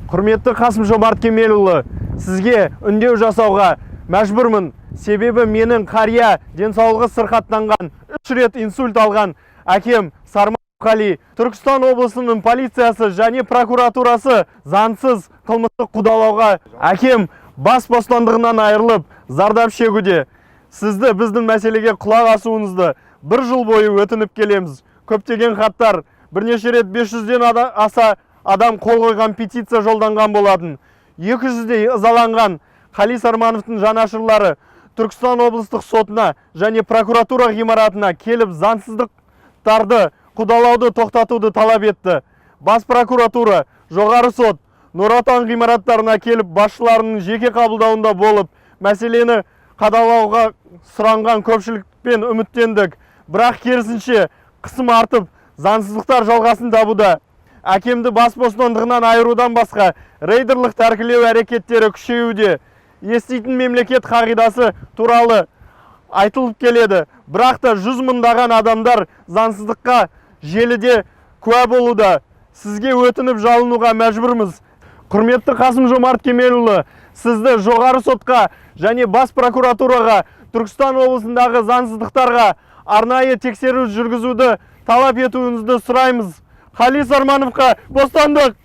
Құрметті Қасым-Жомарт Кемелұлы, сізге үндеу жасауға мәжбүрмін. Себебі менің қария денсаулығы сырқаттанған, 3 рет инсульт алған әкем Сарманов Қали, Түркістан облысының полициясы және прокуратурасы заңсыз қылмыстық қудалауға әкем бас бостандығынан айырылып, зардап шегуде. Сізді біздің мәселеге құлақ асуыңызды 1 жыл бойы өтініп келеміз. Көптеген хаттар, бірнеше рет 500-ден аса адам қол қойған петиция жолданған болатын. 200-дей ызаланған Қали Сармановтың жанашырлары Түркістан облыстық сотына және прокуратура ғимаратына келіп заңсыздықтарды қудалауды тоқтатуды талап етті. Бас прокуратура, жоғары сот, Нұр Отан ғимараттарына келіп басшыларының жеке қабылдауында болып, мәселені қадағалауға сұранған көпшілікпен үміттендік. Бірақ керісінше қысым артып, заңсыздықтар жалғасын табуда. Әкемді бас бостандығынан айырудан басқа рейдерлік тәркілеу әрекеттері күшеюде. Еститін мемлекет қағидасы туралы айтылып келеді. Бірақ та 100 мыңдаған адамдар заңсыздыққа желіде куә болуда. Сізге өтініп жалынуға мәжбүрміз. Құрметті Қасым-Жомарт Кемелұлы, сізді жоғары сотқа және бас прокуратураға Түркістан облысындағы заңсыздықтарға арнайы тексеру жүргізуді талап етуіңізді сұраймыз. Қали Сармановқа бостандық!